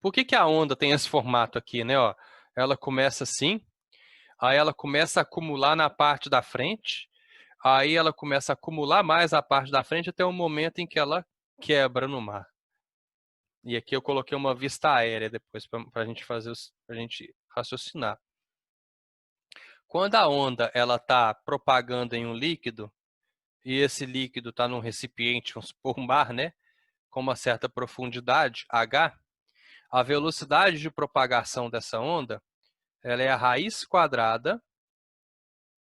Por que que a onda tem esse formato aqui, né? Ó, ela começa assim, aí ela começa a acumular na parte da frente, aí ela começa a acumular mais a parte da frente até o momento em que ela quebra no mar. E aqui eu coloquei uma vista aérea depois para a gente fazer, para a gente raciocinar. Quando a onda ela está propagando em um líquido e esse líquido está num recipiente, vamos supor um mar, né, com uma certa profundidade, h, a velocidade de propagação dessa onda, ela é a raiz quadrada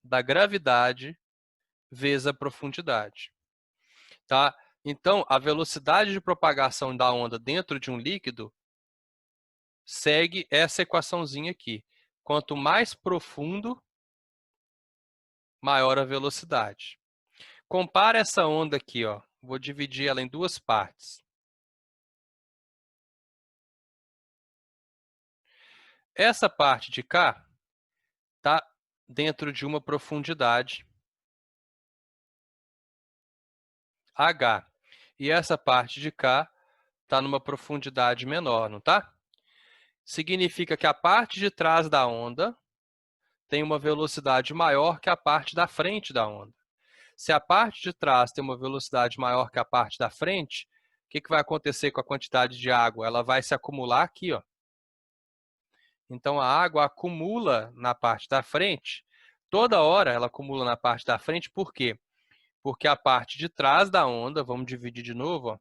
da gravidade vezes a profundidade, tá? Então, a velocidade de propagação da onda dentro de um líquido segue essa equaçãozinha aqui. Quanto mais profundo, maior a velocidade. Compara essa onda aqui, ó. Vou dividir ela em duas partes. Essa parte de cá está dentro de uma profundidade h. E essa parte de cá está numa profundidade menor, não tá? Significa que a parte de trás da onda tem uma velocidade maior que a parte da frente da onda. Se a parte de trás tem uma velocidade maior que a parte da frente, o que vai acontecer com a quantidade de água? Ela vai se acumular aqui, ó. Então, a água acumula na parte da frente. Toda hora ela acumula na parte da frente, por quê? Porque a parte de trás da onda, vamos dividir de novo, ó.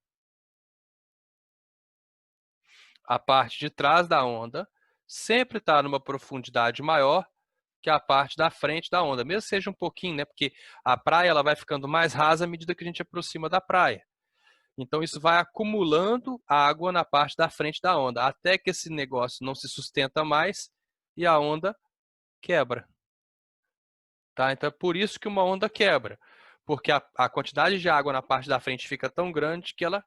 A parte de trás da onda sempre está numa profundidade maior que a parte da frente da onda, mesmo que seja um pouquinho, né? Porque a praia ela vai ficando mais rasa à medida que a gente aproxima da praia. Então, isso vai acumulando água na parte da frente da onda, até que esse negócio não se sustenta mais e a onda quebra. Tá? Então, é por isso que uma onda quebra, porque a quantidade de água na parte da frente fica tão grande que ela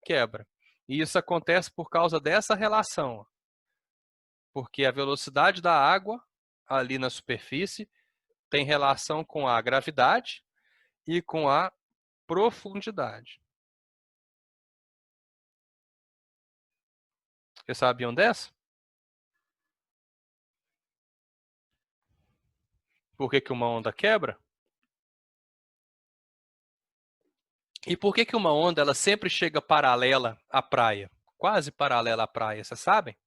quebra. E isso acontece por causa dessa relação, ó. Porque a velocidade da água ali na superfície tem relação com a gravidade e com a profundidade. Vocês sabiam dessa? Por que que uma onda quebra? E por que que uma onda ela sempre chega paralela à praia? Quase paralela à praia, vocês sabem?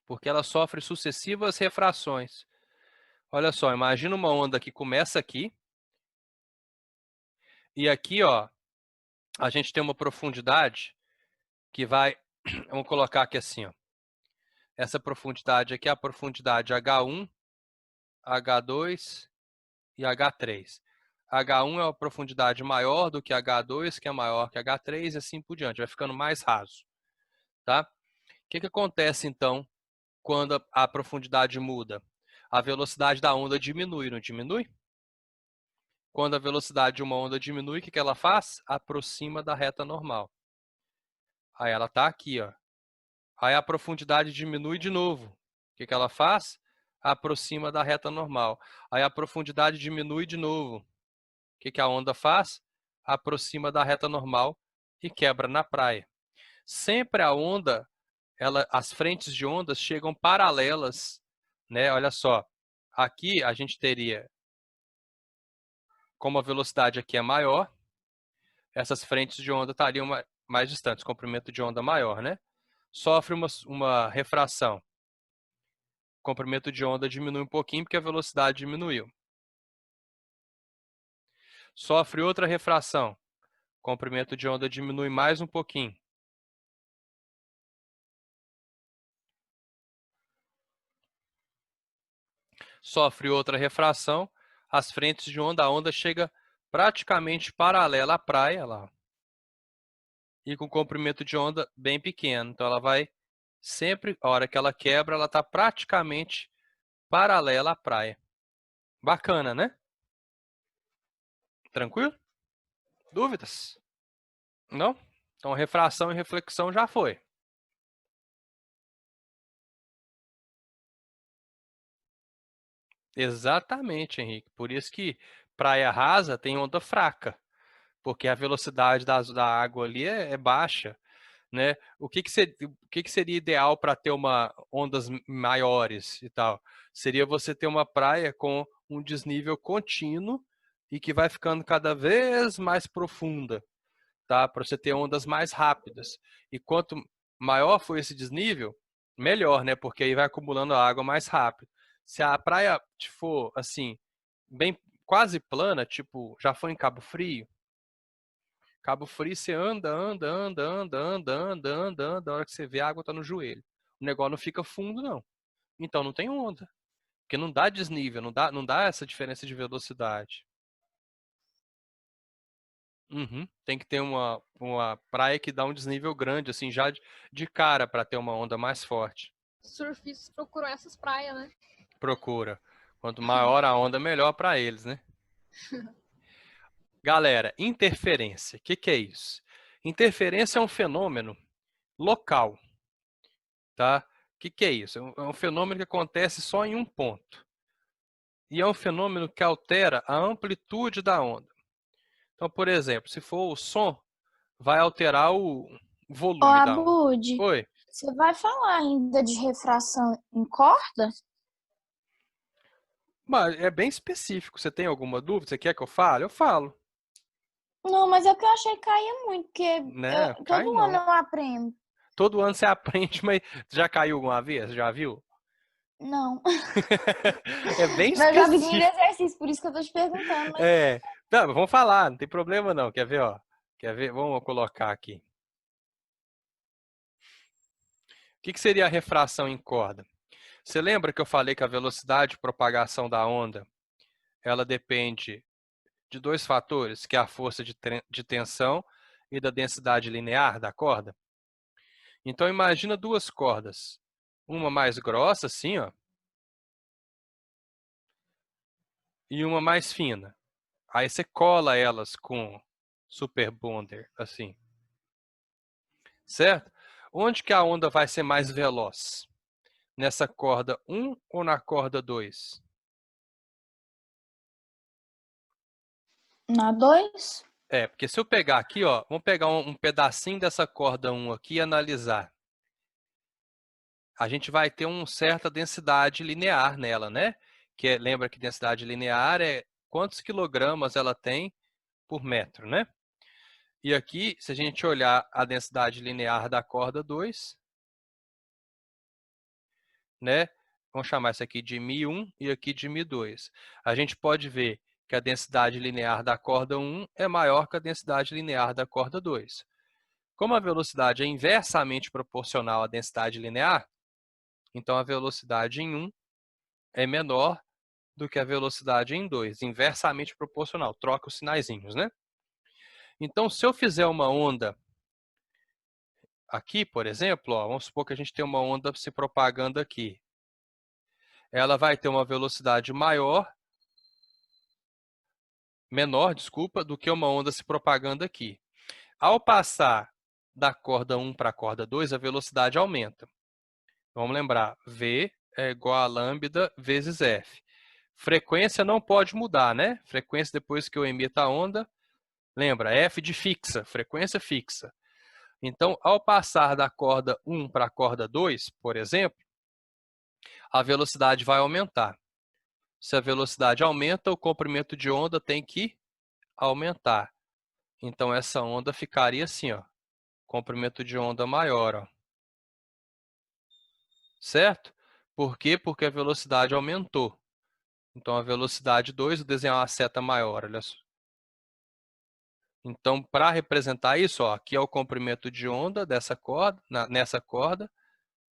Porque ela sofre sucessivas refrações. Olha só, imagina uma onda que começa aqui, e aqui, ó, a gente tem uma profundidade que vai, vamos colocar aqui assim, ó. Essa profundidade aqui é a profundidade H1, H2 e H3. H1 é uma profundidade maior do que H2, que é maior que H3 e assim por diante, vai ficando mais raso, tá? O que que acontece então quando a profundidade muda? A velocidade da onda diminui, não diminui? Quando a velocidade de uma onda diminui, o que que ela faz? Aproxima da reta normal. Aí ela está aqui, ó. Aí a profundidade diminui de novo. O que que ela faz? Aproxima da reta normal. Aí a profundidade diminui de novo. O que que a onda faz? Aproxima da reta normal e quebra na praia. Sempre a onda, as frentes de ondas chegam paralelas, né? Olha só, aqui a gente teria, como a velocidade aqui é maior, essas frentes de onda estariam mais distantes, comprimento de onda maior, né? Sofre uma refração. O comprimento de onda diminui um pouquinho porque a velocidade diminuiu. Sofre outra refração. O comprimento de onda diminui mais um pouquinho. Sofre outra refração. As frentes de onda, a onda chega praticamente paralela à praia, lá, e com comprimento de onda bem pequeno. Então, ela vai sempre, a hora que ela quebra, ela está praticamente paralela à praia. Bacana, né? Tranquilo? Dúvidas? Não? Então, refração e reflexão já foi. Exatamente, Henrique. Por isso que praia rasa tem onda fraca. porque a velocidade da água ali é baixa, né? O que que seria ideal para ter ondas maiores e tal? Seria você ter uma praia com um desnível contínuo e que vai ficando cada vez mais profunda, tá? Para você ter ondas mais rápidas. E quanto maior for esse desnível, melhor, né? Porque aí vai acumulando a água mais rápido. Se a praia for assim, bem quase plana, tipo, já foi em Cabo Frio, Cabo Frio você anda, anda, anda, anda, anda, anda, anda, anda, a hora que você vê a água tá no joelho. O negócio não fica fundo, não. Então não tem onda. Porque não dá desnível, não dá essa diferença de velocidade. Uhum. Tem que ter uma praia que dá um desnível grande, assim, já de cara, para ter uma onda mais forte. Surfistas procuram essas praias, né? Procura. Quanto maior a onda, melhor para eles, né? Galera, interferência. O que é isso? Interferência é um fenômeno local, tá? O que é isso? É um fenômeno que acontece só em um ponto. E é um fenômeno que altera a amplitude da onda. Então, por exemplo, se for o som, vai alterar o Ô, volume da onda. Abud, Oi? você vai falar ainda de refração em corda? Mas é bem específico. Você tem alguma dúvida? Você quer que eu fale? Eu falo. Não, mas é que eu achei que caía muito, porque Né? Cai todo ano não. eu aprendo. Todo ano você aprende, mas já caiu alguma vez? Já viu? Não. É bem Mas eu já vi muito específico. exercício, por isso que eu tô te perguntando, mas É. Tá, vamos falar, não tem problema não. Quer ver, ó? Quer ver? Vamos colocar aqui. O que seria a refração em corda? Você lembra que eu falei que a velocidade de propagação da onda, ela depende de dois fatores, que é a força de tensão e da densidade linear da corda? Então imagina duas cordas, uma mais grossa assim, ó, e uma mais fina. Aí você cola elas com super bonder, assim, certo? Onde que a onda vai ser mais veloz? Nessa corda 1 ou na corda 2? na 2? É, porque se eu pegar aqui, ó, vamos pegar um pedacinho dessa corda 1 aqui e analisar. A gente vai ter uma certa densidade linear nela, né? Lembra que densidade linear é quantos quilogramas ela tem por metro, né? E aqui, se a gente olhar a densidade linear da corda 2, né? Vamos chamar isso aqui de Mi1 e aqui de Mi2. A gente pode ver que a densidade linear da corda 1 é maior que a densidade linear da corda 2. Como a velocidade é inversamente proporcional à densidade linear, então a velocidade em 1 é menor do que a velocidade em 2, inversamente proporcional. Troca os sinaizinhos, né? Então, se eu fizer uma onda aqui, por exemplo, ó, vamos supor que a gente tem uma onda se propagando aqui. Ela vai ter uma velocidade menor, desculpa, do que uma onda se propagando aqui. Ao passar da corda 1 para a corda 2, a velocidade aumenta. Vamos lembrar, V é igual a lambda vezes F. Frequência não pode mudar, né? Frequência depois que eu emito a onda, lembra, F de fixa, frequência fixa. Então, ao passar da corda 1 para a corda 2, por exemplo, a velocidade vai aumentar. Se a velocidade aumenta, o comprimento de onda tem que aumentar. Então, essa onda ficaria assim, ó, comprimento de onda maior, ó. Certo? Por quê? Porque a velocidade aumentou. Então, a velocidade 2, vou desenhar uma seta maior, olha só. Então, para representar isso, ó, aqui é o comprimento de onda dessa corda, nessa corda,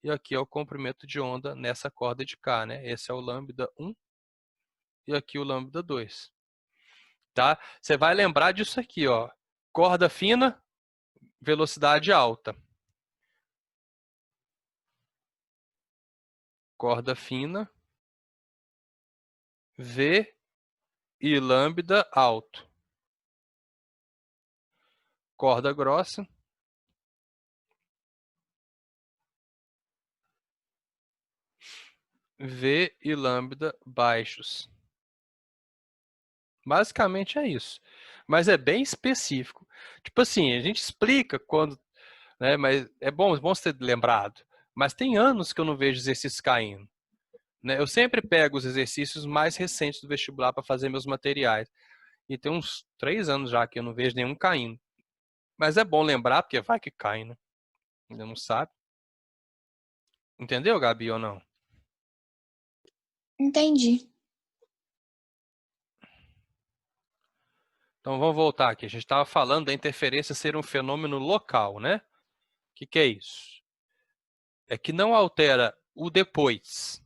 e aqui é o comprimento de onda nessa corda de cá, né? Esse é o lambda 1 e aqui o lambda 2. Tá? Você vai lembrar disso aqui, ó. Corda fina, velocidade alta. Corda fina, V e lambda alto. Corda grossa, V e lambda baixos. Basicamente é isso. Mas é bem específico. Tipo assim, a gente explica quando, né, mas é bom ser lembrado. Mas tem anos que eu não vejo exercícios caindo, né? Eu sempre pego os exercícios mais recentes do vestibular para fazer meus materiais. E tem uns 3 anos já que eu não vejo nenhum caindo. Mas é bom lembrar, porque vai que cai, né? Ainda não sabe. Entendeu, Gabi, ou não? Entendi. Então vamos voltar aqui. A gente estava falando da interferência ser um fenômeno local, né? O que é isso? É que não altera o depois.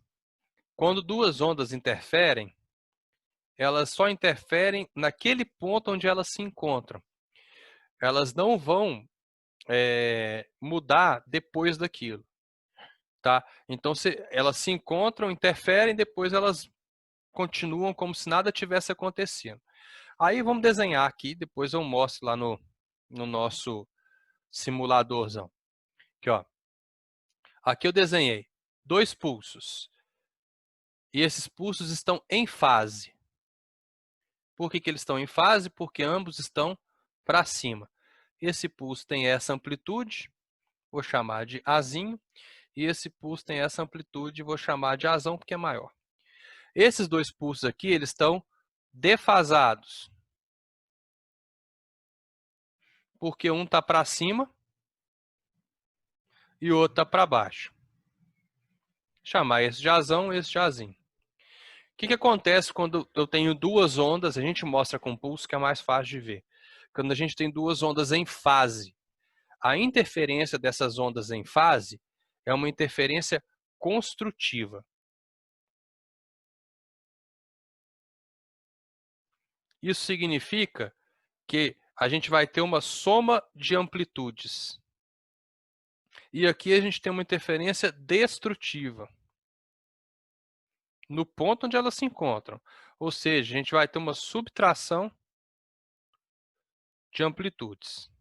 Quando duas ondas interferem, elas só interferem naquele ponto onde elas se encontram. Elas não vão mudar depois daquilo. Tá? Então, elas se encontram, interferem, depois elas continuam como se nada tivesse acontecendo. Aí vamos desenhar aqui, depois eu mostro lá no nosso simuladorzão. Aqui, ó. Aqui eu desenhei 2 pulsos. E esses pulsos estão em fase. Por que eles estão em fase? Porque ambos estão para cima. Esse pulso tem essa amplitude, vou chamar de Azinho. E esse pulso tem essa amplitude, vou chamar de Azão, porque é maior. Esses 2 pulsos aqui, eles estão defasados. Porque um está para cima e o outro está para baixo. Chamar esse de Azão, esse de Azinho. O que acontece quando eu tenho duas ondas? A gente mostra com pulso que é mais fácil de ver. Quando a gente tem duas ondas em fase, a interferência dessas ondas em fase é uma interferência construtiva. Isso significa que a gente vai ter uma soma de amplitudes. E aqui a gente tem uma interferência destrutiva no ponto onde elas se encontram. Ou seja, a gente vai ter uma subtração de amplitudes.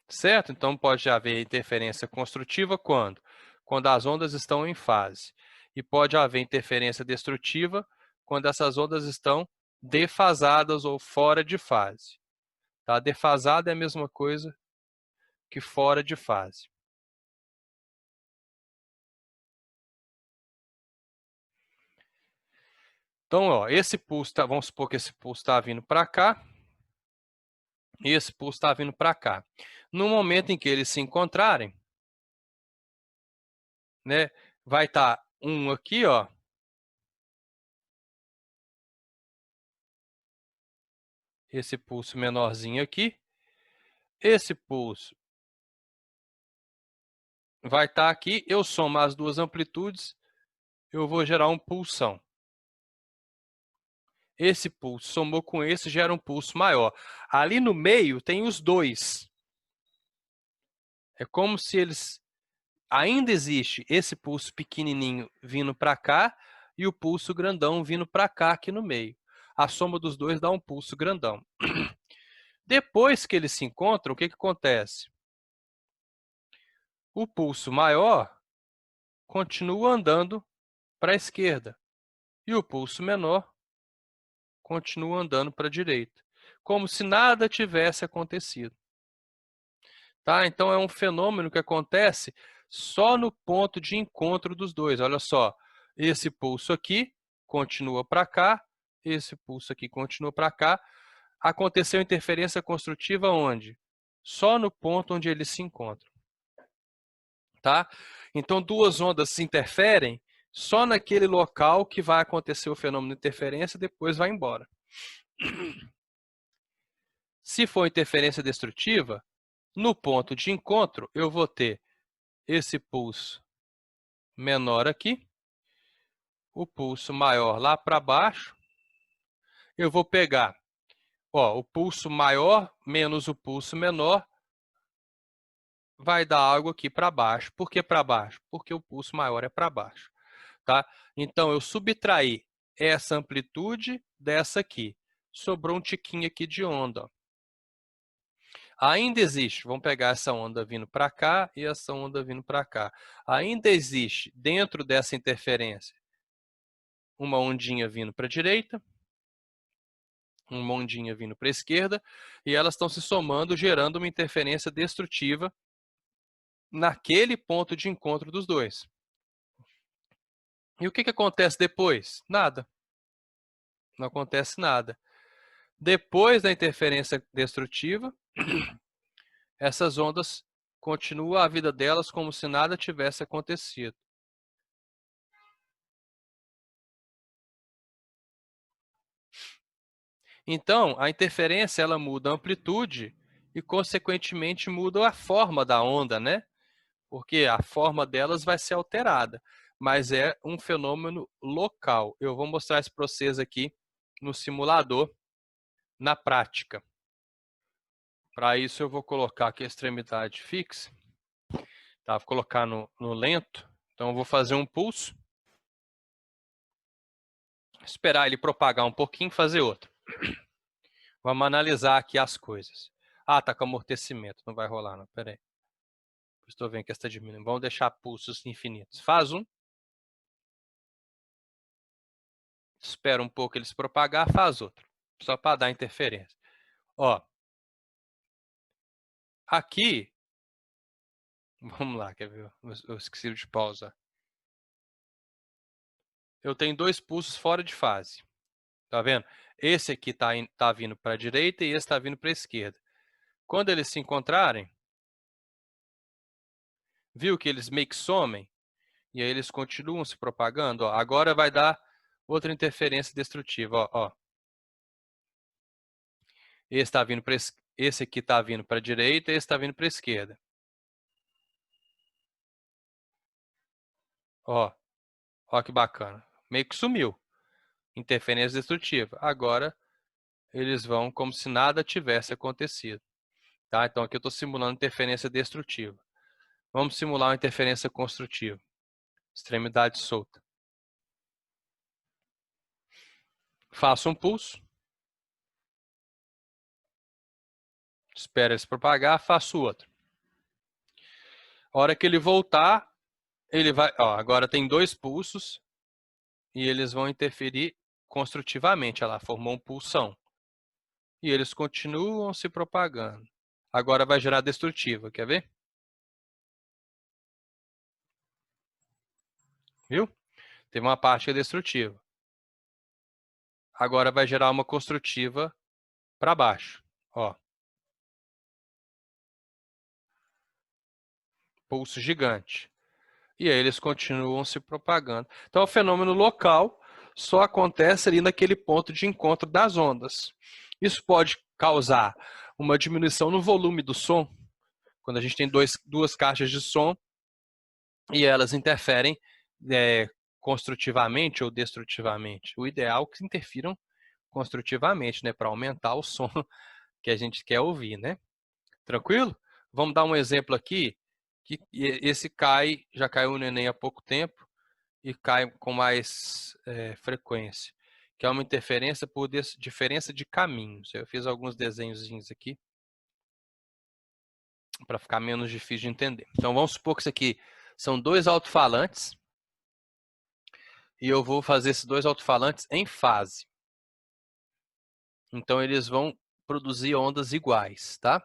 Certo? Então pode haver interferência construtiva quando? Quando as ondas estão em fase. E pode haver interferência destrutiva quando essas ondas estão defasadas ou fora de fase. Tá? Defasada é a mesma coisa que fora de fase. Então, ó, esse pulso, vamos supor que esse pulso está vindo para cá, e esse pulso está vindo para cá. No momento em que eles se encontrarem, né, vai estar um aqui, ó, esse pulso menorzinho aqui, esse pulso vai estar aqui, eu somo as duas amplitudes, eu vou gerar um pulsão. Esse pulso somou com esse, gera um pulso maior. Ali no meio tem os dois. É como se eles... Ainda existe esse pulso pequenininho vindo para cá e o pulso grandão vindo para cá aqui no meio. A soma dos dois dá um pulso grandão. Depois que eles se encontram, o que acontece? O pulso maior continua andando para a esquerda e o pulso menor continua andando para a direita, como se nada tivesse acontecido. Tá? Então, é um fenômeno que acontece só no ponto de encontro dos dois. Olha só, esse pulso aqui continua para cá, esse pulso aqui continua para cá. Aconteceu interferência construtiva onde? Só no ponto onde eles se encontram. Tá? Então, duas ondas se interferem só naquele local que vai acontecer o fenômeno de interferência e depois vai embora. Se for interferência destrutiva, no ponto de encontro, eu vou ter esse pulso menor aqui, o pulso maior lá para baixo. Eu vou pegar o pulso maior menos o pulso menor, vai dar algo aqui para baixo. Por que para baixo? Porque o pulso maior é para baixo. Tá? Então, eu subtraí essa amplitude dessa aqui. Sobrou um tiquinho aqui de onda. Ainda existe, vamos pegar essa onda vindo para cá e essa onda vindo para cá. Ainda existe, dentro dessa interferência, uma ondinha vindo para a direita, uma ondinha vindo para a esquerda, e elas estão se somando, gerando uma interferência destrutiva naquele ponto de encontro dos dois. E o que acontece depois? Nada. Não acontece nada. Depois da interferência destrutiva, essas ondas continuam a vida delas como se nada tivesse acontecido. Então, a interferência ela muda a amplitude e, consequentemente, muda a forma da onda, né? Porque a forma delas vai ser alterada, mas é um fenômeno local. Eu vou mostrar isso para vocês aqui no simulador, na prática. Para isso, eu vou colocar aqui a extremidade fixa. Tá? Vou colocar no lento. Então, eu vou fazer um pulso. Esperar ele propagar um pouquinho e fazer outro. Vamos analisar aqui as coisas. Ah, tá com amortecimento. Não vai rolar, não. Pera aí. Estou vendo que está diminuindo. Vamos deixar pulsos infinitos. Faz um. Espera um pouco ele se propagar. Faz outro. Só para dar interferência. Ó. Aqui. Vamos lá, quer ver? Eu esqueci de pausar. Eu tenho dois pulsos fora de fase. Tá vendo? Esse aqui tá vindo para a direita e esse está vindo para a esquerda. Quando eles se encontrarem, viu que eles meio que somem? E aí eles continuam se propagando. Ó. Agora vai dar outra interferência destrutiva. Ó. Esse aqui está vindo para a direita e esse está vindo para a esquerda. Ó que bacana. Meio que sumiu. Interferência destrutiva. Agora eles vão como se nada tivesse acontecido. Tá? Então aqui eu estou simulando interferência destrutiva. Vamos simular uma interferência construtiva. Extremidade solta. Faço um pulso. Espera ele se propagar, faço outro. A hora que ele voltar, ele vai... Ó, agora tem dois pulsos e eles vão interferir construtivamente. Olha lá, formou um pulsão. E eles continuam se propagando. Agora vai gerar destrutiva, quer ver? Viu? Teve uma parte que é destrutiva. Agora vai gerar uma construtiva para baixo. Ó. Pulso gigante. E aí eles continuam se propagando. Então, o fenômeno local só acontece ali naquele ponto de encontro das ondas. Isso pode causar uma diminuição no volume do som, quando a gente tem duas caixas de som e elas interferem construtivamente ou destrutivamente. O ideal é que interfiram construtivamente, né, para aumentar o som que a gente quer ouvir, né? Tranquilo? Vamos dar um exemplo aqui, que esse já caiu no Enem há pouco tempo e cai com mais frequência, que é uma interferência por diferença de caminhos. Eu fiz alguns desenhozinhos aqui para ficar menos difícil de entender. Então vamos supor que isso aqui são dois alto-falantes e eu vou fazer esses dois alto-falantes em fase. Então eles vão produzir ondas iguais, tá?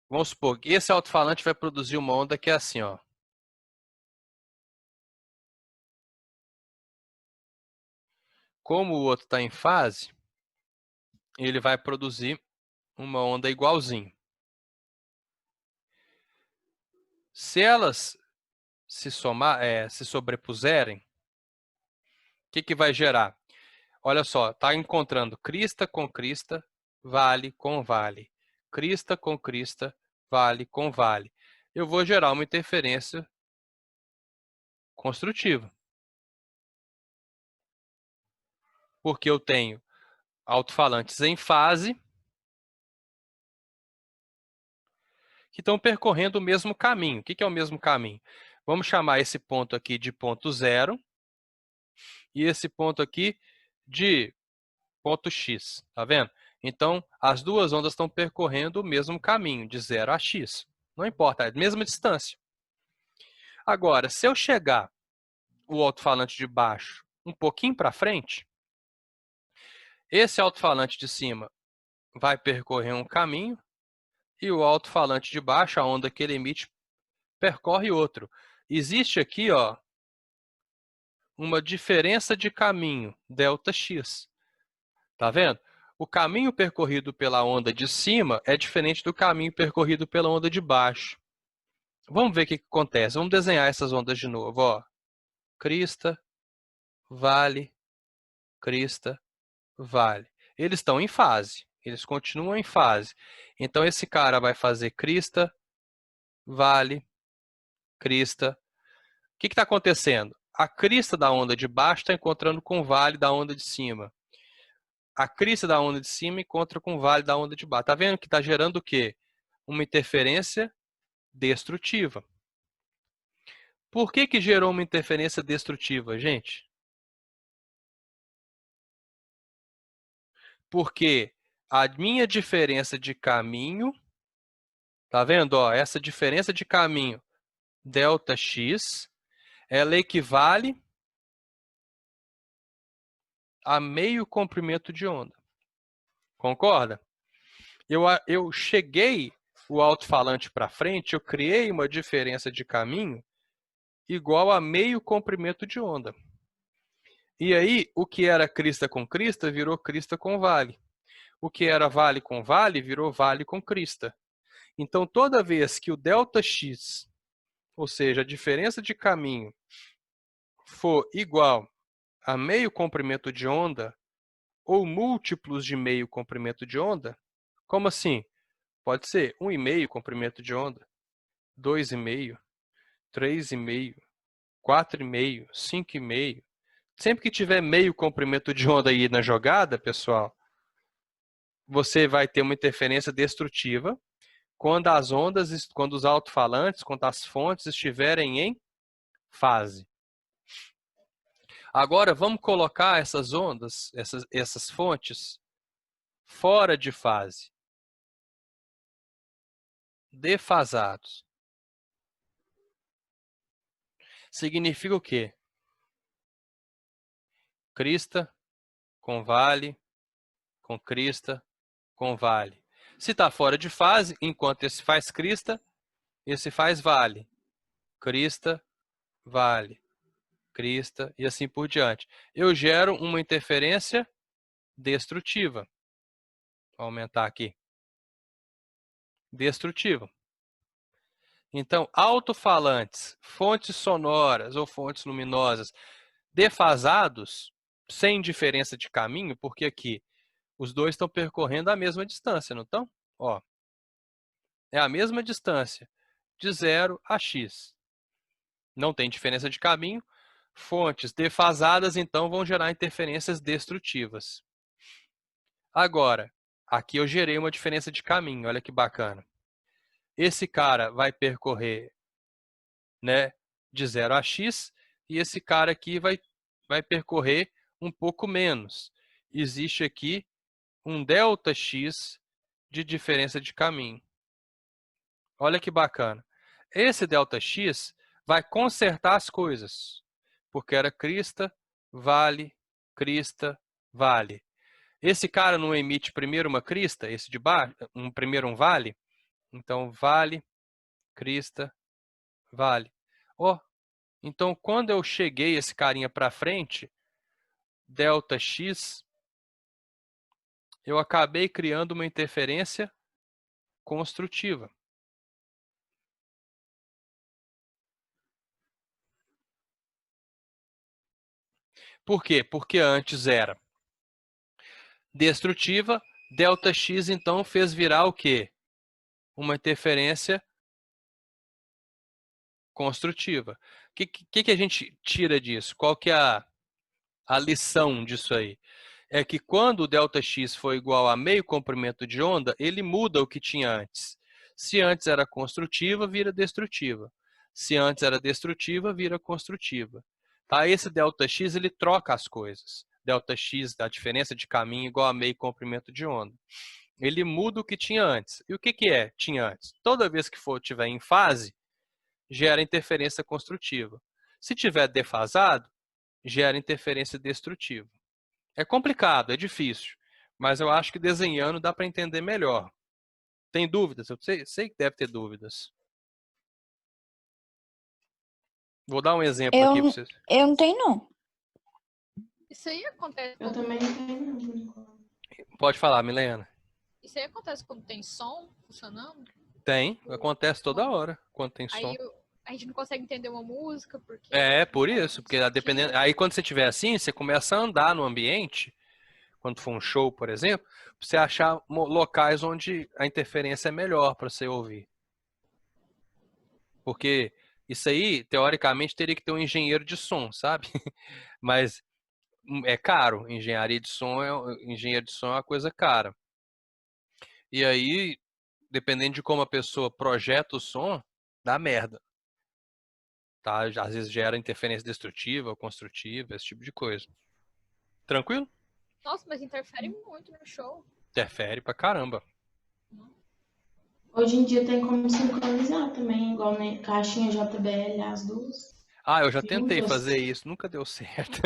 Vamos supor que esse alto-falante vai produzir uma onda que é assim, ó. Como o outro está em fase, ele vai produzir uma onda igualzinho. Se elas se sobrepuserem, o que vai gerar? Olha só, está encontrando crista com crista, vale com vale. Crista com crista, vale com vale. Eu vou gerar uma interferência construtiva. Porque eu tenho alto-falantes em fase que estão percorrendo o mesmo caminho. O que é o mesmo caminho? Vamos chamar esse ponto aqui de ponto zero e esse ponto aqui de ponto x. Tá vendo? Então, as duas ondas estão percorrendo o mesmo caminho, de 0 a x. Não importa, é a mesma distância. Agora, se eu chegar o alto-falante de baixo um pouquinho para frente, esse alto-falante de cima vai percorrer um caminho e o alto-falante de baixo, a onda que ele emite, percorre outro. Existe aqui, ó, uma diferença de caminho, ΔX. Tá vendo? O caminho percorrido pela onda de cima é diferente do caminho percorrido pela onda de baixo. Vamos ver o que acontece. Vamos desenhar essas ondas de novo. Ó. Crista, vale, crista, vale. Eles estão em fase. Eles continuam em fase. Então, esse cara vai fazer crista, vale, crista. O que está acontecendo? A crista da onda de baixo está encontrando com o vale da onda de cima. A crista da onda de cima encontra com o vale da onda de baixo. Está vendo que está gerando o quê? Uma interferência destrutiva. Por que gerou uma interferência destrutiva, gente? Porque a minha diferença de caminho, tá vendo? Ó, essa diferença de caminho, ΔX, ela equivale a meio comprimento de onda. Concorda? Eu cheguei o alto-falante para frente, eu criei uma diferença de caminho igual a meio comprimento de onda. E aí, o que era crista com crista virou crista com vale. O que era vale com vale virou vale com crista. Então, toda vez que o ΔX, ou seja, a diferença de caminho, for igual a meio comprimento de onda ou múltiplos de meio comprimento de onda, como assim? Pode ser 1,5 comprimento de onda, 2,5, 3,5, 4,5, 5,5. Sempre que tiver meio comprimento de onda aí na jogada, pessoal, você vai ter uma interferência destrutiva quando as ondas, quando os alto-falantes, quando as fontes estiverem em fase. Agora, vamos colocar essas ondas, essas fontes, fora de fase. Defasados. Significa o quê? Crista com vale, com crista, com vale. Se está fora de fase, enquanto esse faz crista, esse faz vale. Crista, vale. Crista e assim por diante. Eu gero uma interferência destrutiva. Vou aumentar aqui. Destrutiva. Então, alto-falantes, fontes sonoras ou fontes luminosas defasados, sem diferença de caminho, porque aqui os dois estão percorrendo a mesma distância, não estão? Ó, é a mesma distância, de 0 a x. Não tem diferença de caminho. Fontes defasadas, então, vão gerar interferências destrutivas. Agora, aqui eu gerei uma diferença de caminho, olha que bacana. Esse cara vai percorrer, né, de 0 a x, e esse cara aqui vai percorrer um pouco menos. Existe aqui um ΔX de diferença de caminho. Olha que bacana. Esse ΔX vai consertar as coisas, porque era crista, vale, crista, vale. Esse cara não emite primeiro uma crista, esse de baixo, primeiro um vale? Então, vale, crista, vale. Ó, então, quando eu cheguei esse carinha para frente, ΔX, eu acabei criando uma interferência construtiva. Por quê? Porque antes era destrutiva, ΔX então fez virar o quê? Uma interferência construtiva. O que a gente tira disso? Qual que é a lição disso aí? É que quando o ΔX for igual a meio comprimento de onda, ele muda o que tinha antes. Se antes era construtiva, vira destrutiva. Se antes era destrutiva, vira construtiva. Tá? Esse ΔX ele troca as coisas. ΔX, a diferença de caminho, igual a meio comprimento de onda. Ele muda o que tinha antes. E o que é tinha antes? Toda vez que estiver em fase, gera interferência construtiva. Se tiver defasado, gera interferência destrutiva. É complicado, é difícil, mas eu acho que desenhando dá para entender melhor. Tem dúvidas? Eu sei que deve ter dúvidas. Vou dar um exemplo aqui para vocês. Eu não tenho, não. Isso aí acontece Eu quando, também não tenho, não. Pode falar, Milena. isso aí acontece quando tem som funcionando. Tem, acontece toda hora quando tem som. Aí a gente não consegue entender uma música porque É, por não isso, porque faz dependendo. sentido. Aí quando você estiver assim, você começa a andar no ambiente, quando for um show, por exemplo, pra você achar locais onde a interferência é melhor para você ouvir. Porque isso aí, teoricamente, teria que ter um engenheiro de som, sabe? Mas é caro. Engenharia de som engenheiro de som é uma coisa cara. E aí, dependendo de como a pessoa projeta o som, dá merda. Tá? Às vezes gera interferência destrutiva ou construtiva, esse tipo de coisa. Tranquilo? Nossa, mas interfere muito no show. Interfere pra caramba. Hoje em dia tem como sincronizar também, igual na caixinha JBL, as duas. Ah, eu já tentei Juntas. fazer isso, nunca deu certo.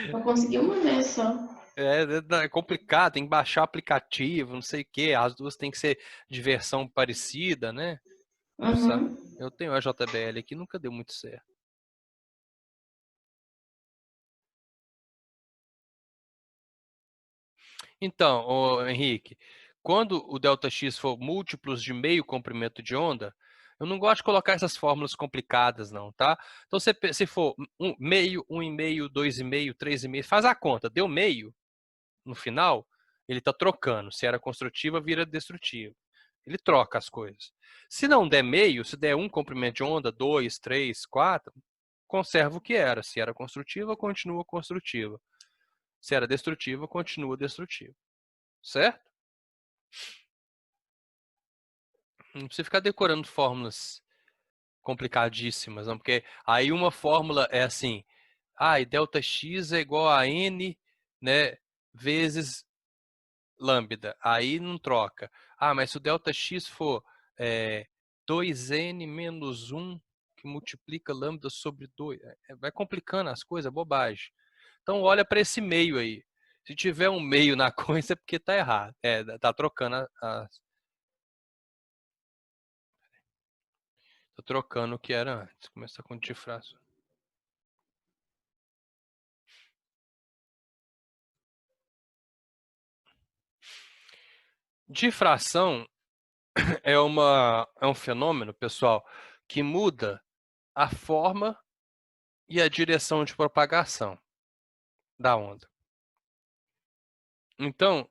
Eu consegui uma vez só. É complicado, tem que baixar o aplicativo, não sei o quê. As duas têm que ser de versão parecida, né? Uhum. Eu tenho a JBL aqui, nunca deu muito certo. Então, ô Henrique, quando o ΔX for múltiplos de meio comprimento de onda, eu não gosto de colocar essas fórmulas complicadas, não, tá? Então, se for meio, 1,5, 2,5, 3,5, faz a conta, deu meio no final, ele está trocando. Se era construtiva, vira destrutiva. Ele troca as coisas. Se não der meio, se der um comprimento de onda, 2, 3, 4, conserva o que era. Se era construtiva, continua construtiva. Se era destrutiva, continua destrutiva. Certo? Não precisa ficar decorando fórmulas complicadíssimas, não, porque aí uma fórmula é assim, e ΔX é igual a N, né, vezes lambda. Aí não troca. Mas se o ΔX for 2N menos 1, que multiplica lambda sobre 2, vai complicando as coisas, é bobagem. Então olha para esse meio aí. Se tiver um meio na coisa é porque está errado. Tá trocando Tô trocando o que era antes. Começar com difração. Difração é um fenômeno, pessoal, que muda a forma e a direção de propagação da onda. Então, o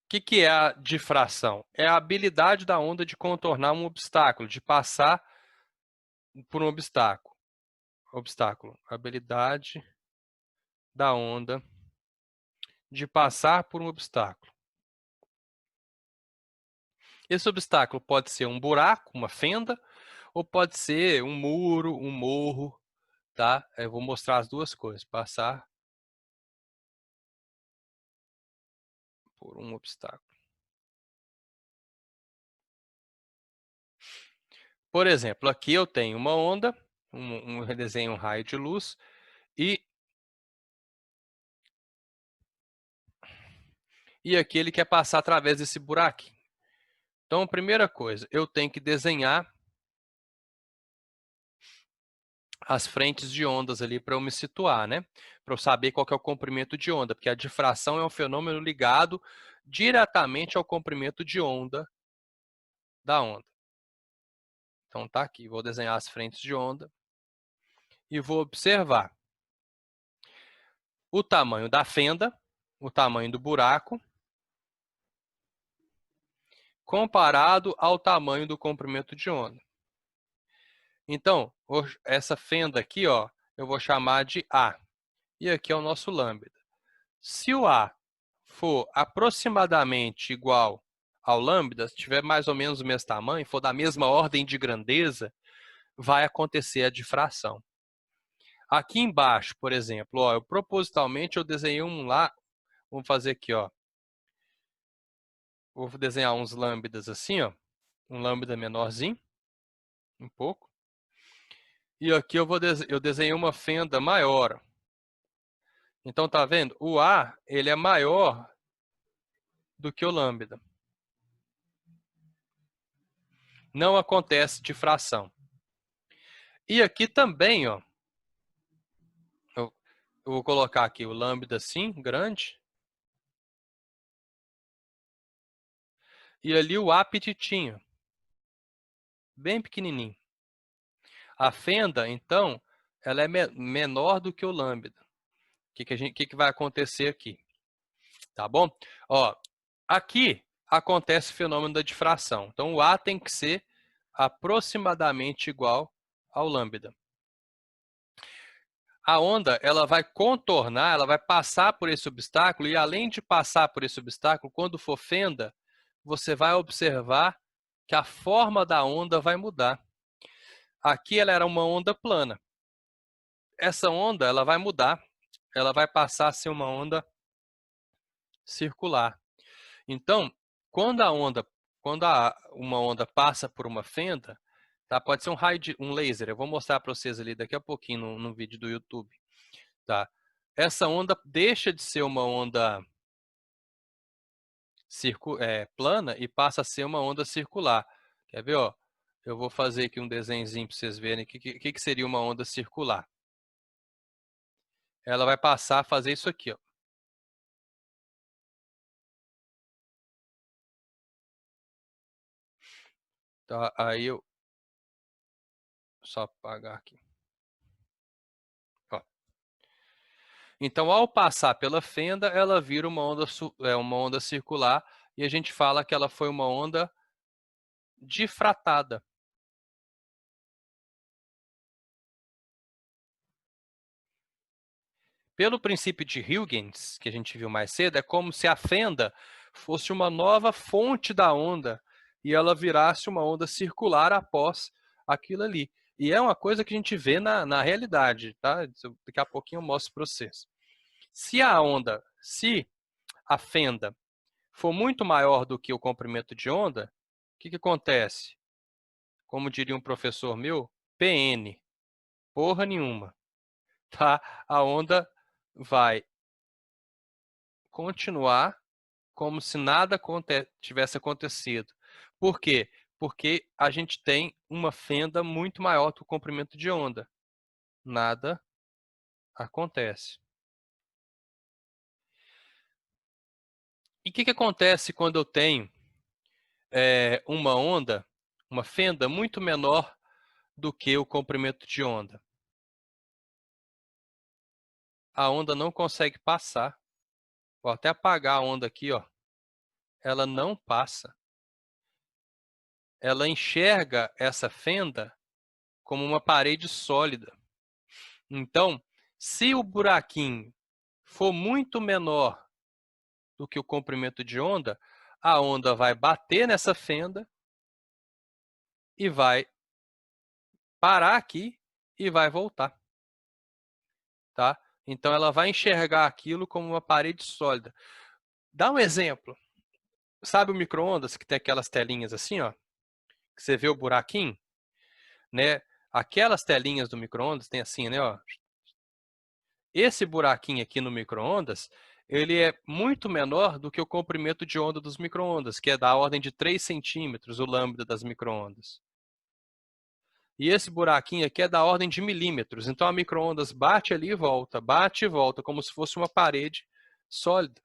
que é a difração? É a habilidade da onda de contornar um obstáculo, de passar por um obstáculo. Habilidade da onda de passar por um obstáculo. Esse obstáculo pode ser um buraco, uma fenda, ou pode ser um muro, um morro, tá? Eu vou mostrar as duas coisas. Passar por um obstáculo. Por exemplo, aqui eu tenho uma onda, desenho um raio de luz, e aqui ele quer passar através desse buraquinho. Então, a primeira coisa, eu tenho que desenhar as frentes de ondas ali para eu me situar, né? Para eu saber qual que é o comprimento de onda, porque a difração é um fenômeno ligado diretamente ao comprimento de onda da onda. Então tá aqui, vou desenhar as frentes de onda e vou observar o tamanho da fenda, o tamanho do buraco, comparado ao tamanho do comprimento de onda. Então, essa fenda aqui, ó, eu vou chamar de A. E aqui é o nosso lambda. Se o A for aproximadamente igual ao lambda, se tiver mais ou menos o mesmo tamanho, for da mesma ordem de grandeza, vai acontecer a difração. Aqui embaixo, por exemplo, ó, propositalmente eu desenhei um lá, vamos fazer aqui, ó. Vou desenhar uns lambdas assim, ó, um lambda menorzinho, um pouco. E aqui eu desenhei uma fenda maior. Então, tá vendo? O A, ele é maior do que o lambda. Não acontece difração. E aqui também, ó, eu vou colocar aqui o lambda assim, grande. E ali o A petitinho, bem pequenininho. A fenda, então, ela é menor do que o lambda. O que vai acontecer aqui? Tá bom? Ó, aqui acontece o fenômeno da difração. Então, o A tem que ser aproximadamente igual ao lambda. A onda, ela vai contornar, ela vai passar por esse obstáculo e, além de passar por esse obstáculo, quando for fenda, você vai observar que a forma da onda vai mudar. Aqui ela era uma onda plana. Essa onda, ela vai mudar, ela vai passar a ser uma onda circular. Então, quando uma onda passa por uma fenda, tá? Pode ser um raio um laser. Eu vou mostrar para vocês ali daqui a pouquinho no vídeo do YouTube, tá? Essa onda deixa de ser uma onda plana e passa a ser uma onda circular. Quer ver? Ó? Eu vou fazer aqui um desenhozinho para vocês verem o que seria uma onda circular. Ela vai passar a fazer isso aqui, ó. Tá, aí eu só apagar aqui. Ó. Então, ao passar pela fenda, ela vira uma onda circular e a gente fala que ela foi uma onda difratada. Pelo princípio de Huygens, que a gente viu mais cedo, é como se a fenda fosse uma nova fonte da onda e ela virasse uma onda circular após aquilo ali. E é uma coisa que a gente vê na realidade, tá? Daqui a pouquinho eu mostro para vocês. Se a fenda for muito maior do que o comprimento de onda, o que acontece? Como diria um professor meu, PN, porra nenhuma. Tá? A onda vai continuar como se nada tivesse acontecido. Por quê? Porque a gente tem uma fenda muito maior do que o comprimento de onda. Nada acontece. E o que acontece quando eu tenho uma onda, uma fenda muito menor do que o comprimento de onda? A onda não consegue passar. Vou até apagar a onda aqui, ó. Ela não passa. Ela enxerga essa fenda como uma parede sólida. Então, se o buraquinho for muito menor do que o comprimento de onda, a onda vai bater nessa fenda e vai parar aqui e vai voltar. Tá? Então, ela vai enxergar aquilo como uma parede sólida. Dá um exemplo. Sabe o micro-ondas que tem aquelas telinhas assim, ó? Que você vê o buraquinho? Né? Aquelas telinhas do micro-ondas tem assim, né? Ó. Esse buraquinho aqui no micro-ondas, ele é muito menor do que o comprimento de onda dos micro-ondas, que é da ordem de 3 centímetros, o lambda das micro-ondas. E esse buraquinho aqui é da ordem de milímetros. Então, a micro-ondas bate ali e volta, como se fosse uma parede sólida.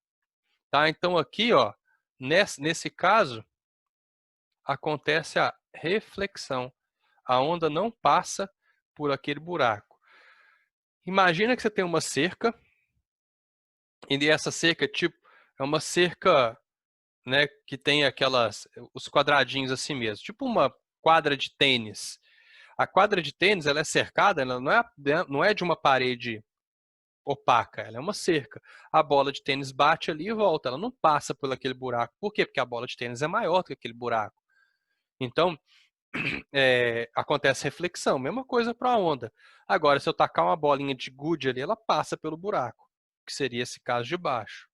Tá? Então, aqui, ó, nesse caso, acontece a reflexão. A onda não passa por aquele buraco. Imagina que você tem uma cerca, e essa cerca é uma cerca, né, que tem os quadradinhos assim mesmo, tipo uma quadra de tênis. A quadra de tênis, ela é cercada, ela não é de uma parede opaca, ela é uma cerca. A bola de tênis bate ali e volta, ela não passa por aquele buraco. Por quê? Porque a bola de tênis é maior do que aquele buraco. Então, acontece reflexão, mesma coisa para a onda. Agora, se eu tacar uma bolinha de gude ali, ela passa pelo buraco, que seria esse caso de baixo.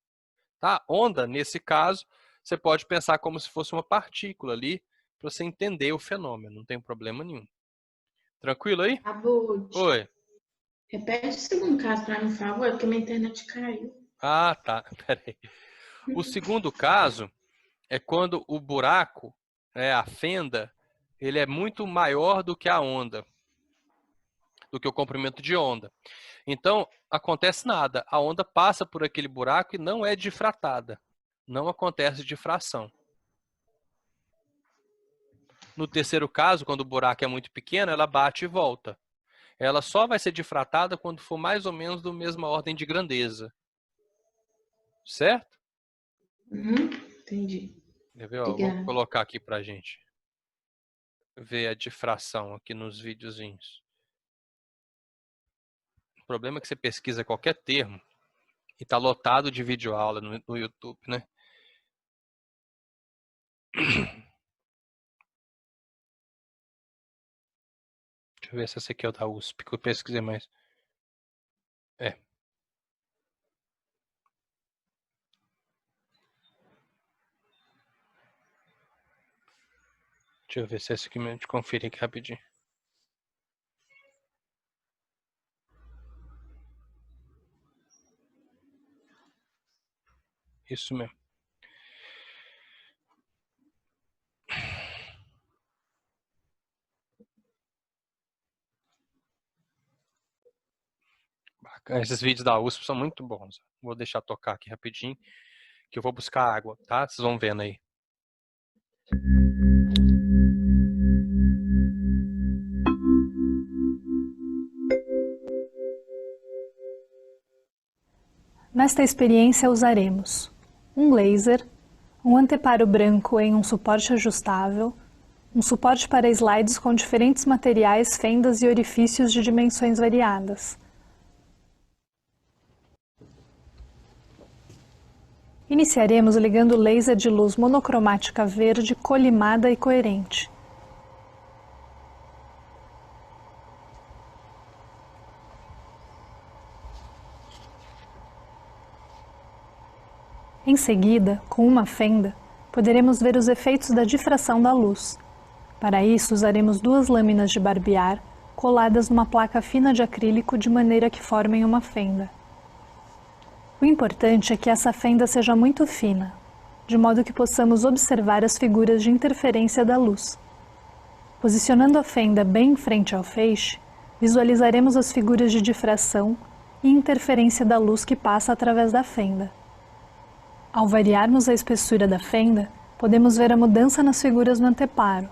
Tá? Onda, nesse caso, você pode pensar como se fosse uma partícula ali, para você entender o fenômeno, não tem problema nenhum. Tranquilo aí? Abud, Oi. Repete o segundo caso para mim, por favor, porque minha internet caiu. Ah, tá. Peraí. O segundo caso é quando o buraco, a fenda, ele é muito maior do que a onda, do que o comprimento de onda. Então, acontece nada. A onda passa por aquele buraco e não é difratada. Não acontece difração. No terceiro caso, quando o buraco é muito pequeno, ela bate e volta. Ela só vai ser difratada quando for mais ou menos da mesma ordem de grandeza. Certo? Entendi. Quer ver? Ó, vou Obrigada. colocar aqui pra gente ver a difração aqui nos videozinhos. O problema é que você pesquisa qualquer termo e tá lotado de videoaula no YouTube, né? Deixa eu ver se essa aqui é o da USP, que eu pesquisei mais. É. Deixa eu ver se é essa aqui mesmo. Deixa eu conferir aqui rapidinho. Isso mesmo. Bacana. Esses vídeos da USP são muito bons. Vou deixar tocar aqui rapidinho, que eu vou buscar água, tá? Vocês vão vendo aí. Nesta experiência usaremos um laser, um anteparo branco em um suporte ajustável, um suporte para slides com diferentes materiais, fendas e orifícios de dimensões variadas. Iniciaremos ligando o laser de luz monocromática verde colimada e coerente. Em seguida, com uma fenda, poderemos ver os efeitos da difração da luz. Para isso, usaremos duas lâminas de barbear coladas numa placa fina de acrílico de maneira que formem uma fenda. O importante é que essa fenda seja muito fina, de modo que possamos observar as figuras de interferência da luz. Posicionando a fenda bem em frente ao feixe, visualizaremos as figuras de difração e interferência da luz que passa através da fenda. Ao variarmos a espessura da fenda, podemos ver a mudança nas figuras no anteparo.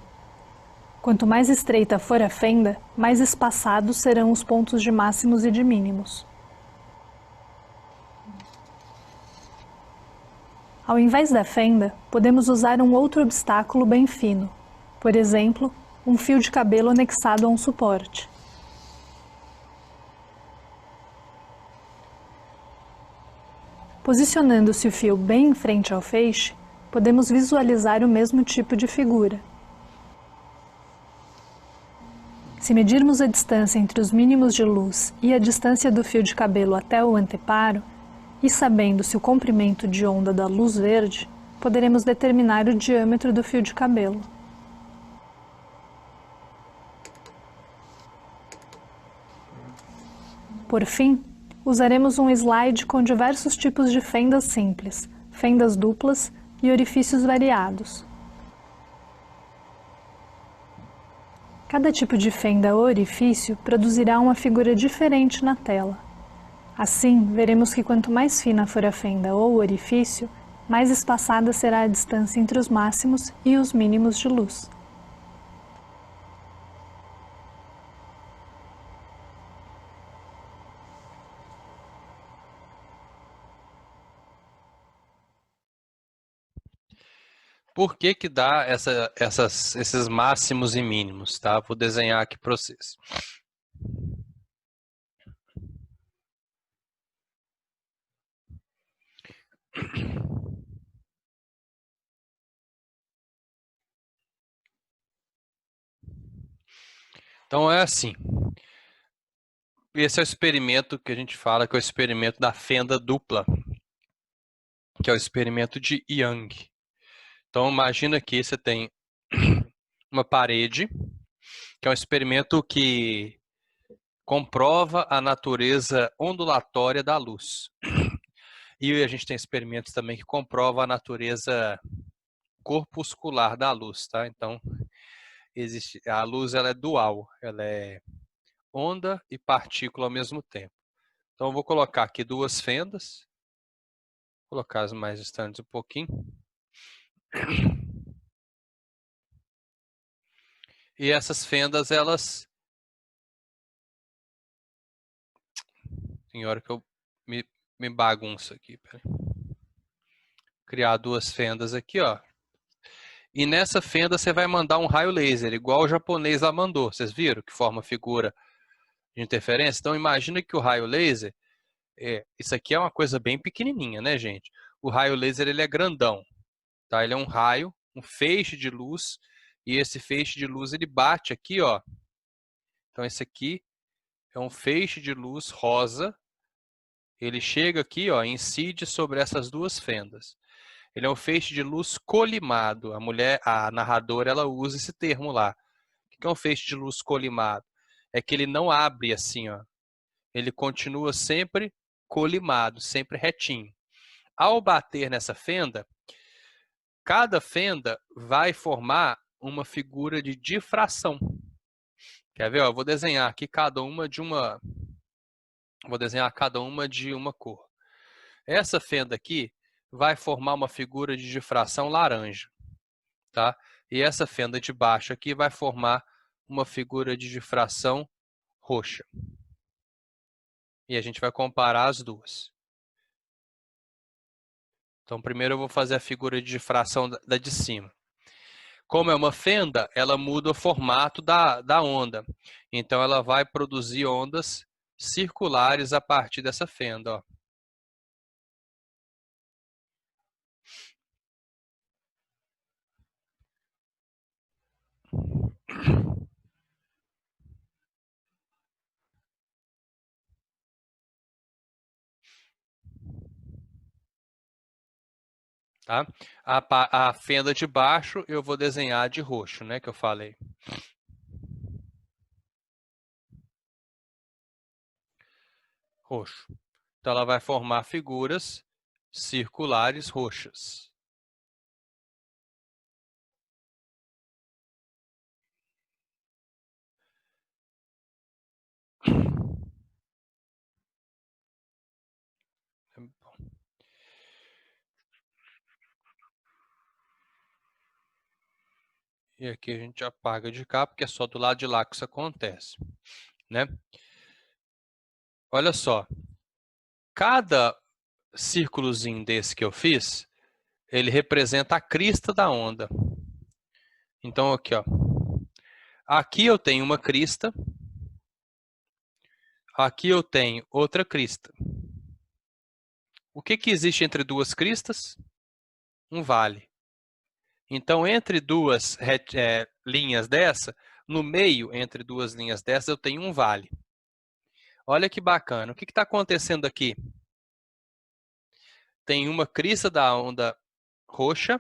Quanto mais estreita for a fenda, mais espaçados serão os pontos de máximos e de mínimos. Ao invés da fenda, podemos usar um outro obstáculo bem fino, por exemplo, um fio de cabelo anexado a um suporte. Posicionando-se o fio bem em frente ao feixe, podemos visualizar o mesmo tipo de figura. Se medirmos a distância entre os mínimos de luz e a distância do fio de cabelo até o anteparo, e sabendo-se o comprimento de onda da luz verde, poderemos determinar o diâmetro do fio de cabelo. Por fim, usaremos um slide com diversos tipos de fendas simples, fendas duplas e orifícios variados. Cada tipo de fenda ou orifício produzirá uma figura diferente na tela. Assim, veremos que quanto mais fina for a fenda ou orifício, mais espaçada será a distância entre os máximos e os mínimos de luz. Por que que dá esses máximos e mínimos, tá? Vou desenhar aqui para vocês. Então é assim. Esse é o experimento que a gente fala que é o experimento da fenda dupla, que é o experimento de Young. Então imagina que você tem uma parede, que é um experimento que comprova a natureza ondulatória da luz. E a gente tem experimentos também que comprovam a natureza corpuscular da luz, tá? Então, a luz ela é dual, ela é onda e partícula ao mesmo tempo. Então, eu vou colocar aqui duas fendas, vou colocar as mais distantes um pouquinho. E essas fendas, elas... Tem hora que eu me bagunço aqui. Peraí. Criar duas fendas aqui, ó. E nessa fenda você vai mandar um raio laser, igual o japonês lá mandou. Vocês viram que forma figura de interferência? Então imagina que o raio laser, isso aqui é uma coisa bem pequenininha, né, gente? O raio laser ele é grandão, tá? Ele é um raio, um feixe de luz, e esse feixe de luz ele bate aqui, ó. Então esse aqui é um feixe de luz rosa. Ele chega aqui, ó, incide sobre essas duas fendas. Ele é um feixe de luz colimado. A narradora, ela usa esse termo lá. O que é um feixe de luz colimado? É que ele não abre assim, ó. Ele continua sempre colimado, sempre retinho. Ao bater nessa fenda, cada fenda vai formar uma figura de difração. Quer ver? Ó, eu vou desenhar aqui cada uma de uma... Vou desenhar cada uma de uma cor. Essa fenda aqui vai formar uma figura de difração laranja, tá? E essa fenda de baixo aqui vai formar uma figura de difração roxa. E a gente vai comparar as duas. Então, primeiro eu vou fazer a figura de difração da de cima. Como é uma fenda, ela muda o formato da onda. Então, ela vai produzir ondas circulares a partir dessa fenda, ó. Tá? A fenda de baixo eu vou desenhar de roxo, né, que eu falei. Roxo. Então, ela vai formar figuras circulares roxas. E aqui a gente apaga de cá, porque é só do lado de lá que isso acontece, né? Olha só. Cada círculozinho desse que eu fiz, ele representa a crista da onda. Então, aqui, ó. Aqui eu tenho uma crista. Aqui eu tenho outra crista. O que existe entre duas cristas? Um vale. Então, entre duas linhas dessa, no meio entre duas linhas dessas, eu tenho um vale. Olha que bacana. O que está acontecendo aqui? Tem uma crista da onda roxa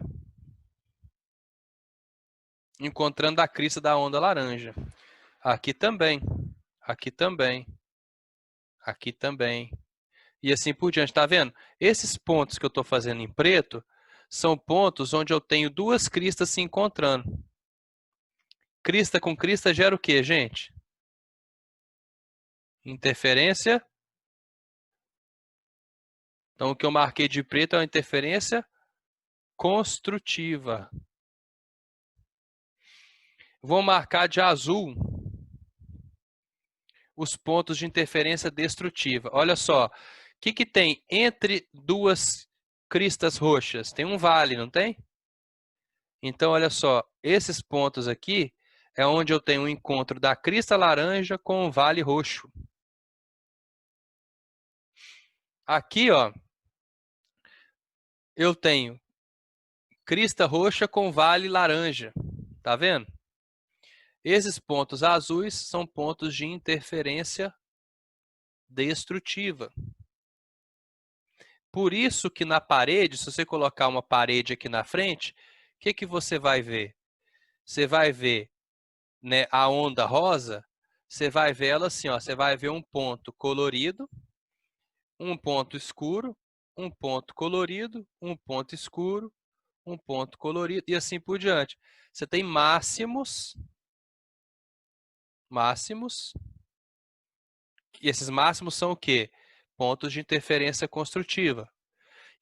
encontrando a crista da onda laranja. Aqui também. Aqui também. Aqui também. E assim por diante. Tá vendo? Esses pontos que eu estou fazendo em preto são pontos onde eu tenho duas cristas se encontrando. Crista com crista gera o quê, gente? Interferência. Então, o que eu marquei de preto é uma interferência construtiva. Vou marcar de azul os pontos de interferência destrutiva. Olha só, o que tem entre duas cristas roxas? Tem um vale, não tem? Então, olha só, esses pontos aqui é onde eu tenho o encontro da crista laranja com o vale roxo. Aqui, ó, eu tenho crista roxa com vale laranja. Tá vendo? Esses pontos azuis são pontos de interferência destrutiva. Por isso que na parede, se você colocar uma parede aqui na frente, o que você vai ver? Você vai ver, né, a onda rosa você vai ver ela assim, ó, você vai ver um ponto colorido, um ponto escuro, um ponto colorido, um ponto escuro, um ponto colorido e assim por diante. Você tem máximos, e esses máximos são o quê? Pontos de interferência construtiva.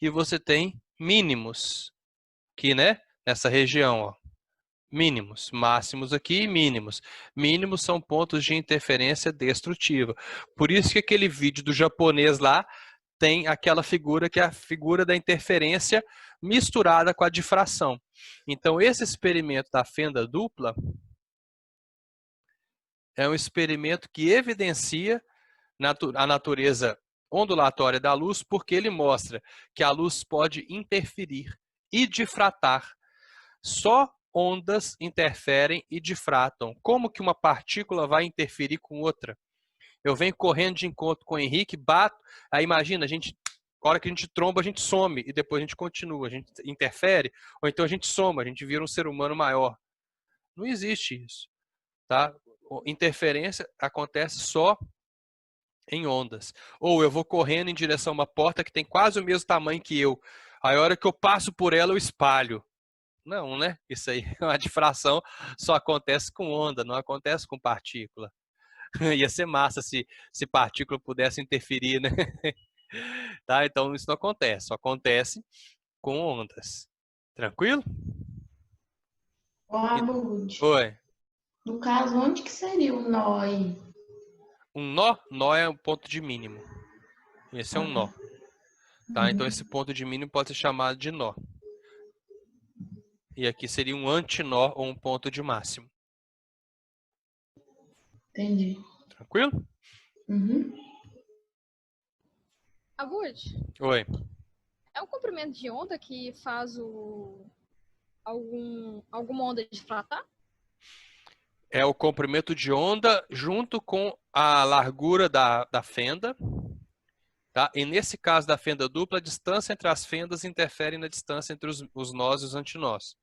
E você tem mínimos, que, né, nessa região, ó, mínimos, máximos aqui e mínimos. Mínimos são pontos de interferência destrutiva. Por isso que aquele vídeo do japonês lá tem aquela figura que é a figura da interferência misturada com a difração. Então, esse experimento da fenda dupla é um experimento que evidencia a natureza ondulatória da luz, porque ele mostra que a luz pode interferir e difratar. Só ondas interferem e difratam. Como que uma partícula vai interferir com outra? Eu venho correndo de encontro com o Henrique, bato, aí imagina, a hora que a gente tromba, a gente some e depois a gente continua, a gente interfere, ou então a gente soma, a gente vira um ser humano maior. Não existe isso, tá? Interferência acontece só em ondas. Ou eu vou correndo em direção a uma porta que tem quase o mesmo tamanho que eu. Aí a hora que eu passo por ela, eu espalho. Não, né? Isso aí, a difração só acontece com onda, não acontece com partícula. Ia ser massa se partícula pudesse interferir, né? Tá? Então isso não acontece, só acontece com ondas. Tranquilo? Ô, Abud, Oi. no caso, onde que seria o nó aí? Um nó é um ponto de mínimo. Esse é um nó. Tá? Então esse ponto de mínimo pode ser chamado de nó. E aqui seria um antinó ou um ponto de máximo. Entendi. Tranquilo? Uhum. Abud, Oi. é um comprimento de onda que faz alguma onda difratar? É o comprimento de onda junto com a largura da fenda. Tá? E nesse caso da fenda dupla, a distância entre as fendas interfere na distância entre os nós e os antinós.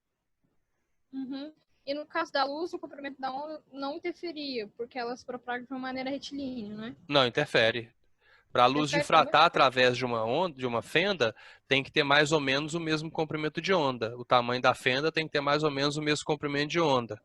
Uhum. E no caso da luz, o comprimento da onda não interferia, porque ela se propaga de uma maneira retilínea, né? Não, interfere. Para a luz Interfere difratar também? através de uma onda, de uma fenda, tem que ter mais ou menos o mesmo comprimento de onda. O tamanho da fenda tem que ter mais ou menos o mesmo comprimento de onda.